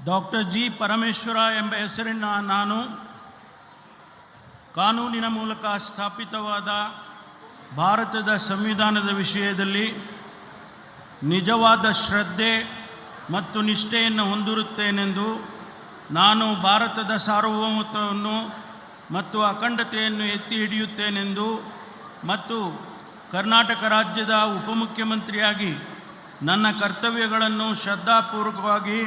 Doctor G Parameshwara ಎಂಬ ಹೆಸರಿನ ನಾನು ಕಾನೂನಿನ ಮೂಲಕ ಸ್ಥಾಪಿತವಾದ ಭಾರತದ ಸಂವಿಧಾನದ ವಿಷಯದಲ್ಲಿ ನಿಜವಾದ ಶ್ರದ್ಧೆ ಮತ್ತು ನಿಷ್ಠೆಯನ್ನು ಹೊಂದಿರುತ್ತೇನೆಂದು ನಾನು ಭಾರತದ ಸಾರ್ವಭೌಮತ್ವವನ್ನು ಮತ್ತು ಅಖಂಡತೆಯನ್ನು ಎತ್ತಿ ಹಿಡಿಯುತ್ತೇನೆಂದು ಮತ್ತು ಕರ್ನಾಟಕ ರಾಜ್ಯದ ಉಪಮುಖ್ಯಮಂತ್ರಿಯಾಗಿ ನನ್ನ ಕರ್ತವ್ಯಗಳನ್ನು ಶ್ರದ್ಧಾಪೂರ್ವಕವಾಗಿ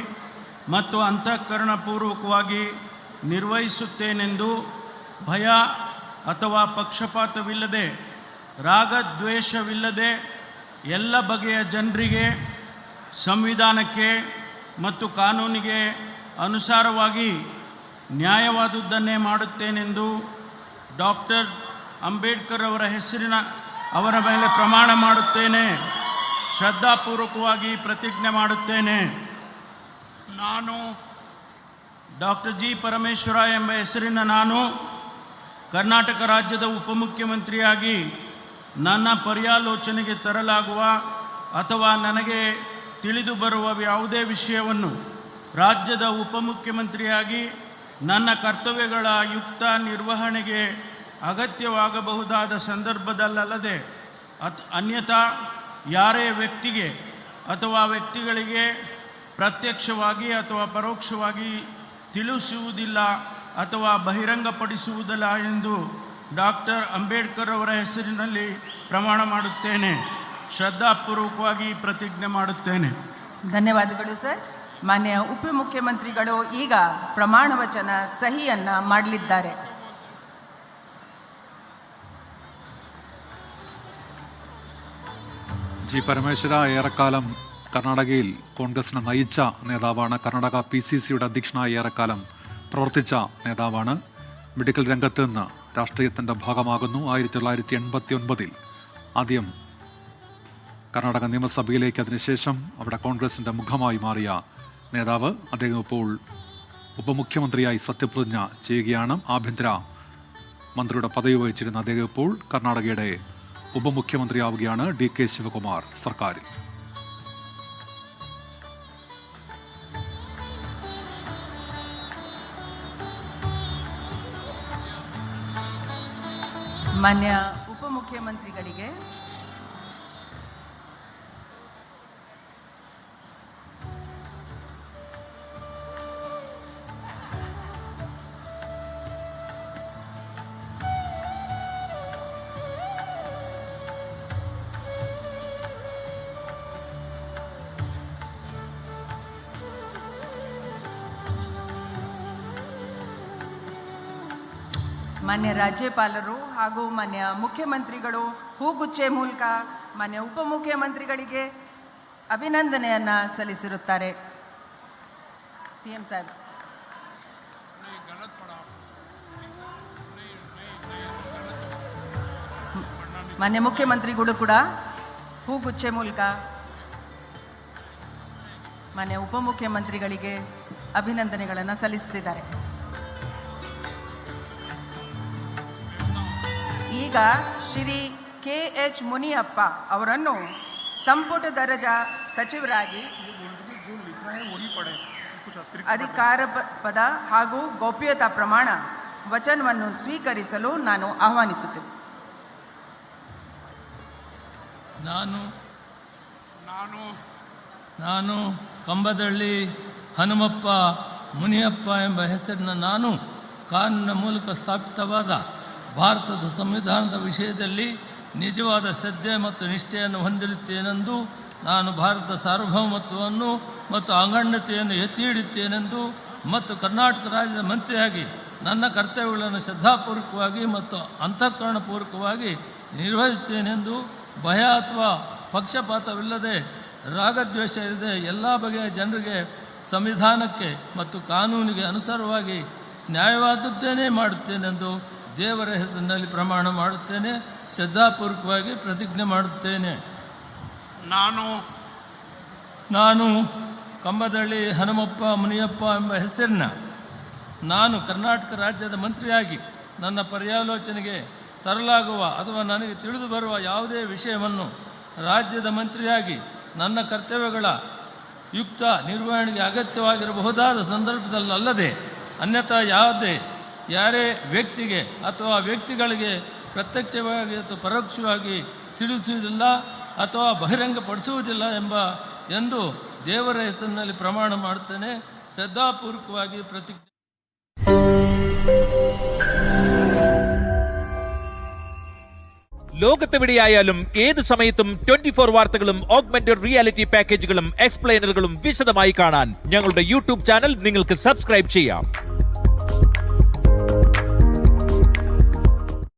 ಮತ್ತು ಅಂತಃಕರಣಪೂರ್ವಕವಾಗಿ ನಿರ್ವಹಿಸುತ್ತೇನೆಂದು ಭಯ ಅಥವಾ ಪಕ್ಷಪಾತವಿಲ್ಲದೆ ರಾಗದ್ವೇಷವಿಲ್ಲದೆ ಎಲ್ಲ ಬಗೆಯ ಜನರಿಗೆ ಸಂವಿಧಾನಕ್ಕೆ ಮತ್ತು ಕಾನೂನಿಗೆ ಅನುಸಾರವಾಗಿ ನ್ಯಾಯವಾದುದನ್ನೇ ಮಾಡುತ್ತೇನೆಂದು ಡಾಕ್ಟರ್ ಅಂಬೇಡ್ಕರ್ ಅವರ ಮೇಲೆ ಪ್ರಮಾಣ ಮಾಡುತ್ತೇನೆ. ಶ್ರದ್ಧಾಪೂರ್ವಕವಾಗಿ ಪ್ರತಿಜ್ಞೆ ಮಾಡುತ್ತೇನೆ. ನಾನು ಡಾಕ್ಟರ್ ಜಿ ಪರಮೇಶ್ವರ ಎಂಬ ಹೆಸರಿನ ನಾನು ಕರ್ನಾಟಕ ರಾಜ್ಯದ ಉಪಮುಖ್ಯಮಂತ್ರಿಯಾಗಿ ನನ್ನ ಪರ್ಯಾಲೋಚನೆಗೆ ತರಲಾಗುವ ಅಥವಾ ನನಗೆ ತಿಳಿದು ಬರುವ ಯಾವುದೇ ವಿಷಯವನ್ನು ರಾಜ್ಯದ ಉಪಮುಖ್ಯಮಂತ್ರಿಯಾಗಿ ನನ್ನ ಕರ್ತವ್ಯಗಳ ಯುಕ್ತ ನಿರ್ವಹಣೆಗೆ ಅಗತ್ಯವಾಗಬಹುದಾದ ಸಂದರ್ಭದಲ್ಲದೆ ಅನ್ಯಥಾ ಯಾರೇ ವ್ಯಕ್ತಿಗೆ ಅಥವಾ ವ್ಯಕ್ತಿಗಳಿಗೆ ಪ್ರತ್ಯಕ್ಷವಾಗಿ ಅಥವಾ ಪರೋಕ್ಷವಾಗಿ ತಿಳಿಸುವುದಿಲ್ಲ ಅಥವಾ ಬಹಿರಂಗಪಡಿಸುವುದಿಲ್ಲ ಎಂದು ಡಾಕ್ಟರ್ ಅಂಬೇಡ್ಕರ್ ಅವರ ಹೆಸರಿನಲ್ಲಿ ಪ್ರಮಾಣ ಮಾಡುತ್ತೇನೆ. ಶ್ರದ್ಧಾಪೂರ್ವಕವಾಗಿ ಪ್ರತಿಜ್ಞೆ ಮಾಡುತ್ತೇನೆ. ಧನ್ಯವಾದಗಳು ಸರ್. ಮಾನ್ಯ ಉಪಮುಖ್ಯಮಂತ್ರಿಗಳು ಈಗ ಪ್ರಮಾಣ ವಚನ ಸಹಿಯನ್ನು ಮಾಡಲಿದ್ದಾರೆ. ജി പരമേശ്വര ഏറെക്കാലം കർണാടകയിൽ കോൺഗ്രസിനെ നയിച്ച നേതാവാണ്. കർണാടക PCCയുടെ അധ്യക്ഷനായി ഏറെക്കാലം പ്രവർത്തിച്ച നേതാവാണ്. മെഡിക്കൽ രംഗത്ത് നിന്ന് രാഷ്ട്രീയത്തിൻ്റെ ഭാഗമാകുന്നു. 1989 ആദ്യം കർണാടക നിയമസഭയിലേക്ക്, അതിനുശേഷം അവിടെ കോൺഗ്രസിൻ്റെ മുഖമായി മാറിയ നേതാവ്. അദ്ദേഹം ഇപ്പോൾ ഉപമുഖ്യമന്ത്രിയായി സത്യപ്രതിജ്ഞ ചെയ്യുകയാണ്. ആഭ്യന്തര മന്ത്രിയുടെ പദവി വഹിച്ചിരുന്ന അദ്ദേഹം ഇപ്പോൾ കർണാടകയുടെ ഉപമുഖ്യമന്ത്രിയാവുകയാണ് DK ശിവകുമാർ സർക്കാരിൽ. ಮಾನ್ಯ ಉಪಮುಖ್ಯಮಂತ್ರಿಗಳಿಗೆ ಮಾನ್ಯ ರಾಜ್ಯಪಾಲರು ಹಾಗೂ ಮಾನ್ಯ ಮುಖ್ಯಮಂತ್ರಿಗಳು ಹೂಗುಚ್ಚೆ ಮೂಲಕ ಮಾನ್ಯ ಉಪಮುಖ್ಯಮಂತ್ರಿಗಳಿಗೆ ಅಭಿನಂದನೆಯನ್ನು ಸಲ್ಲಿಸಿರುತ್ತಾರೆ. CM ಸಾಹೇಬ್. ಮಾನ್ಯ ಮುಖ್ಯಮಂತ್ರಿಗಳು ಕೂಡ ಹೂಗುಚ್ಚೆ ಮೂಲಕ ಮಾನ್ಯ ಉಪಮುಖ್ಯಮಂತ್ರಿಗಳಿಗೆ ಅಭಿನಂದನೆಗಳನ್ನು ಸಲ್ಲಿಸುತ್ತಿದ್ದಾರೆ. ಈಗ ಶ್ರೀ KH ಮುನಿಯಪ್ಪ ಅವರನ್ನು ಸಂಪುಟ ದರ್ಜಾ ಸಚಿವರಾಗಿ ಅಧಿಕಾರ ಪದ ಹಾಗೂ ಗೌಪ್ಯತಾ ಪ್ರಮಾಣ ವಚನವನ್ನು ಸ್ವೀಕರಿಸಲು ನಾನು ಆಹ್ವಾನಿಸುತ್ತೇನೆ. ನಾನು ಕಂಬದಳ್ಳಿ ಹನುಮಪ್ಪ ಮುನಿಯಪ್ಪ ಎಂಬ ಹೆಸರಿನ ನಾನು ಕಾನೂನಿನ ಮೂಲಕ ಸ್ಥಾಪಿತವಾದ ಭಾರತದ ಸಂವಿಧಾನದ ವಿಷಯದಲ್ಲಿ ನಿಜವಾದ ಶ್ರದ್ಧೆ ಮತ್ತು ನಿಷ್ಠೆಯನ್ನು ಹೊಂದಿರುತ್ತೇನೆಂದು ನಾನು ಭಾರತದ ಸಾರ್ವಭೌಮತ್ವವನ್ನು ಮತ್ತು ಅಖಂಡತೆಯನ್ನು ಎತ್ತಿ ಹಿಡಿಯುತ್ತೇನೆಂದು ಮತ್ತು ಕರ್ನಾಟಕ ರಾಜ್ಯದ ಮಂತ್ರಿಯಾಗಿ ನನ್ನ ಕರ್ತವ್ಯಗಳನ್ನು ಶ್ರದ್ಧಾಪೂರ್ವಕವಾಗಿ ಮತ್ತು ಅಂತಃಕರಣಪೂರ್ವಕವಾಗಿ ನಿರ್ವಹಿಸುತ್ತೇನೆಂದು ಭಯ ಅಥವಾ ಪಕ್ಷಪಾತವಿಲ್ಲದೆ ರಾಗದ್ವೇಷ ಇಲ್ಲದೆ ಎಲ್ಲ ಬಗೆಯ ಜನರಿಗೆ ಸಂವಿಧಾನಕ್ಕೆ ಮತ್ತು ಕಾನೂನಿಗೆ ಅನುಸಾರವಾಗಿ ನ್ಯಾಯವಾದದ್ದೇನೇ ಮಾಡುತ್ತೇನೆಂದು ದೇವರ ಹೆಸರಿನಲ್ಲಿ ಪ್ರಮಾಣ ಮಾಡುತ್ತೇನೆ. ಶ್ರದ್ಧಾಪೂರ್ವಕವಾಗಿ ಪ್ರತಿಜ್ಞೆ ಮಾಡುತ್ತೇನೆ. ನಾನು ಕಂಬದಳ್ಳಿ ಹನುಮಪ್ಪ ಮುನಿಯಪ್ಪ ಎಂಬ ಹೆಸರಿನ ನಾನು ಕರ್ನಾಟಕ ರಾಜ್ಯದ ಮಂತ್ರಿಯಾಗಿ ನನ್ನ ಪರ್ಯಾಲೋಚನೆಗೆ ತರಲಾಗುವ ಅಥವಾ ನನಗೆ ತಿಳಿದು ಬರುವ ಯಾವುದೇ ವಿಷಯವನ್ನು ರಾಜ್ಯದ ಮಂತ್ರಿಯಾಗಿ ನನ್ನ ಕರ್ತವ್ಯಗಳ ಯುಕ್ತ ನಿರ್ವಹಣೆಗೆ ಅಗತ್ಯವಾಗಿರಬಹುದಾದ ಸಂದರ್ಭದಲ್ಲದೆ ಅನ್ಯಥಾ ಯಾರೇ ವ್ಯಕ್ತಿಗೆ ಅಥವಾ ವ್ಯಕ್ತಿಗಳಿಗೆ ಪ್ರತ್ಯಕ್ಷವಾಗಿ ಅಥವಾ ಪರೋಕ್ಷವಾಗಿ ತಿಳಿಸುವುದಿಲ್ಲ ಅಥವಾ ಬಹಿರಂಗಪಡಿಸುವುದಿಲ್ಲ ಎಂದು ದೇವರ ಹೆಸರಿನಲ್ಲಿ ಪ್ರಮಾಣ ಮಾಡುತ್ತೇನೆ. ಶ್ರದ್ಧಾಪೂರ್ವಕವಾಗಿ ಪ್ರತಿಜ್ಞೆ. ലോകത്തെവിടെയായാലും ഏത് സമയത്തും 24 വാർത്തകളും ഓഗ്മെന്റഡ് റിയാലിറ്റി പാക്കേജുകളും എക്സ്പ്ലെയിനറുകളും വിശദമായി കാണാൻ ഞങ്ങളുടെ യൂട്യൂബ് ചാനൽ നിങ്ങൾക്ക് സബ്സ്ക്രൈബ് ചെയ്യാം.